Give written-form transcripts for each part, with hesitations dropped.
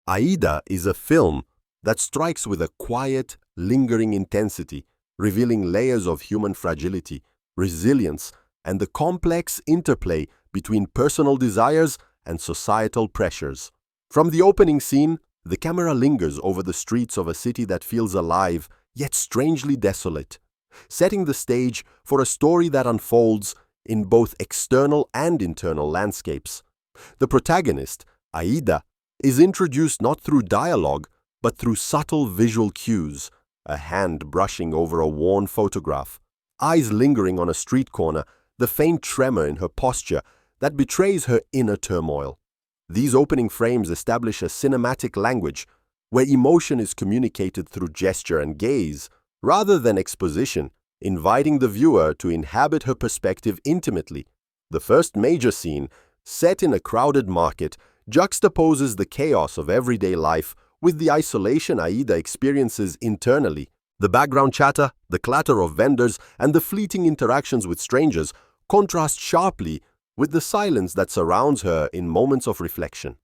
Aida is a film that strikes with a quiet, lingering intensity, revealing layers of human fragility, resilience, and the complex interplay between personal desires and societal pressures. From the opening scene, the camera lingers over the streets of a city that feels alive, yet strangely desolate, setting the stage for a story that unfolds in both external and internal landscapes. The protagonist, Aida, is introduced not through dialogue, but through subtle visual cues, a hand brushing over a worn photograph, eyes lingering on a street corner, the faint tremor in her posture that betrays her inner turmoil. These opening frames establish a cinematic language where emotion is communicated through gesture and gaze, rather than exposition, inviting the viewer to inhabit her perspective intimately. The first major scene, set in a crowded market, juxtaposes the chaos of everyday life with the isolation Aida experiences internally. The background chatter, the clatter of vendors, and the fleeting interactions with strangers contrast sharply with the silence that surrounds her in moments of reflection.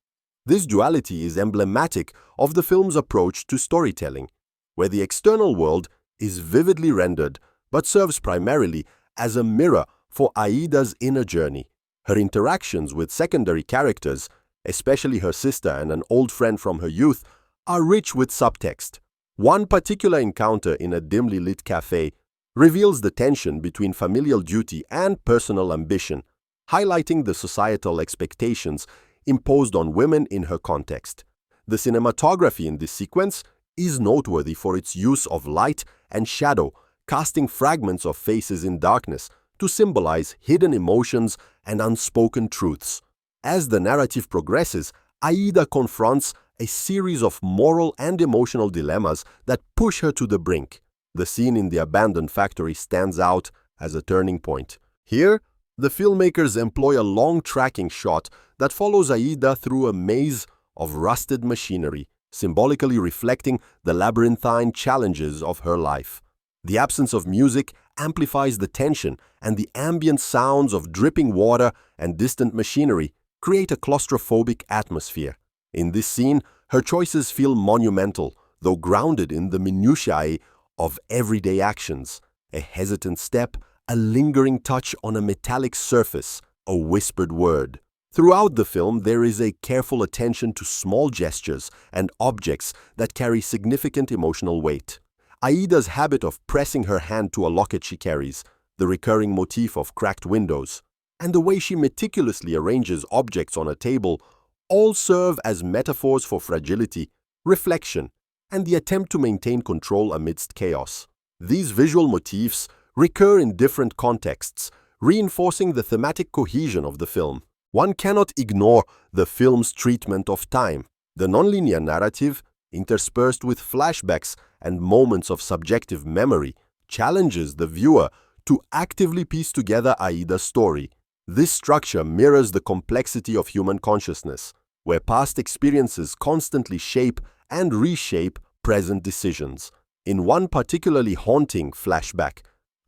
This duality is emblematic of the film's approach to storytelling, where the external world is vividly rendered but serves primarily as a mirror for Aida's inner journey. Her interactions with secondary characters, especially her sister and an old friend from her youth, are rich with subtext. One particular encounter in a dimly lit cafe reveals the tension between familial duty and personal ambition, highlighting the societal expectations imposed on women in her context. The cinematography in this sequence is noteworthy for its use of light and shadow, casting fragments of faces in darkness to symbolize hidden emotions and unspoken truths. As the narrative progresses, Aida confronts a series of moral and emotional dilemmas that push her to the brink. The scene in the abandoned factory stands out as a turning point. Here, the filmmakers employ a long tracking shot that follows Aida through a maze of rusted machinery, symbolically reflecting the labyrinthine challenges of her life. The absence of music amplifies the tension, and the ambient sounds of dripping water and distant machinery create a claustrophobic atmosphere. In this scene, her choices feel monumental, though grounded in the minutiae of everyday actions. A hesitant step, a lingering touch on a metallic surface, a whispered word. Throughout the film, there is a careful attention to small gestures and objects that carry significant emotional weight. Aida's habit of pressing her hand to a locket she carries, the recurring motif of cracked windows, and the way she meticulously arranges objects on a table all serve as metaphors for fragility, reflection, and the attempt to maintain control amidst chaos. These visual motifs recur in different contexts, reinforcing the thematic cohesion of the film. One cannot ignore the film's treatment of time. The nonlinear narrative, interspersed with flashbacks and moments of subjective memory, challenges the viewer to actively piece together Aida's story. This structure mirrors the complexity of human consciousness, where past experiences constantly shape and reshape present decisions. In one particularly haunting flashback,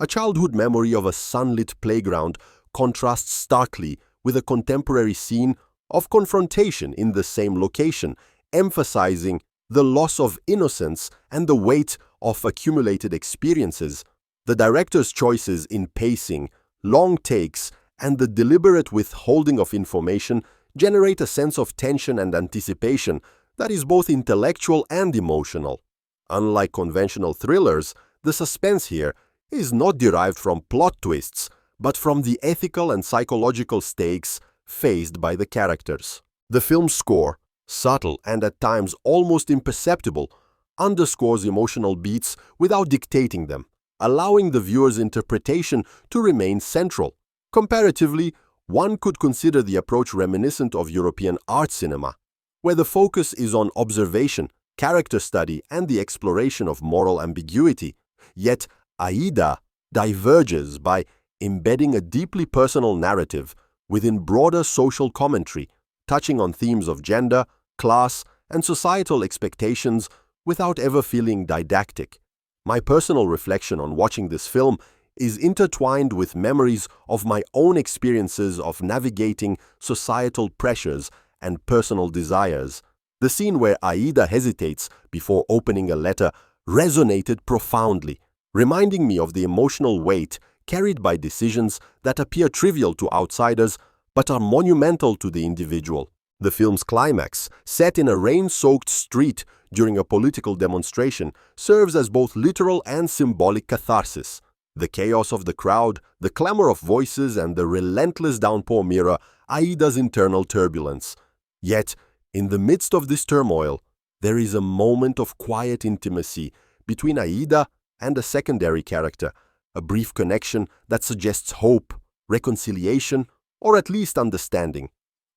a childhood memory of a sunlit playground contrasts starkly with a contemporary scene of confrontation in the same location, emphasizing the loss of innocence and the weight of accumulated experiences. The director's choices in pacing, long takes, and the deliberate withholding of information generate a sense of tension and anticipation that is both intellectual and emotional. Unlike conventional thrillers, the suspense here is not derived from plot twists, but from the ethical and psychological stakes faced by the characters. The film's score, subtle and at times almost imperceptible, underscores emotional beats without dictating them, allowing the viewer's interpretation to remain central. Comparatively, one could consider the approach reminiscent of European art cinema, where the focus is on observation, character study, and the exploration of moral ambiguity. Yet, Aida diverges by embedding a deeply personal narrative within broader social commentary, touching on themes of gender, class, and societal expectations without ever feeling didactic. My personal reflection on watching this film is intertwined with memories of my own experiences of navigating societal pressures and personal desires. The The scene where Aida hesitates before opening a letter resonated profoundly, reminding me of the emotional weight carried by decisions that appear trivial to outsiders but are monumental to the individual. The film's climax, set in a rain-soaked street during a political demonstration, serves as both literal and symbolic catharsis. The chaos of the crowd, the clamor of voices, and the relentless downpour mirror Aida's internal turbulence. Yet, in the midst of this turmoil, there is a moment of quiet intimacy between Aida and a secondary character, a brief connection that suggests hope, reconciliation, or at least understanding.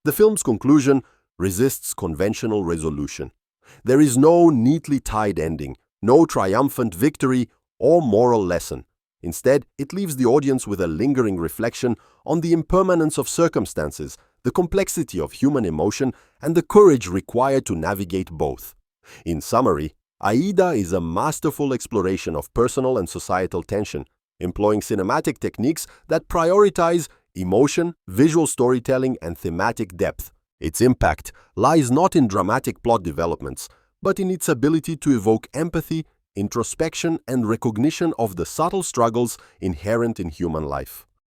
The film's conclusion resists conventional resolution. There is no neatly tied ending, no triumphant victory or moral lesson. Instead, it leaves the audience with a lingering reflection on the impermanence of circumstances, the complexity of human emotion, and the courage required to navigate both. In summary, Aida is a masterful exploration of personal and societal tension, employing cinematic techniques that prioritize emotion, visual storytelling, and thematic depth. Its impact lies not in dramatic plot developments, but in its ability to evoke empathy, introspection, and recognition of the subtle struggles inherent in human life.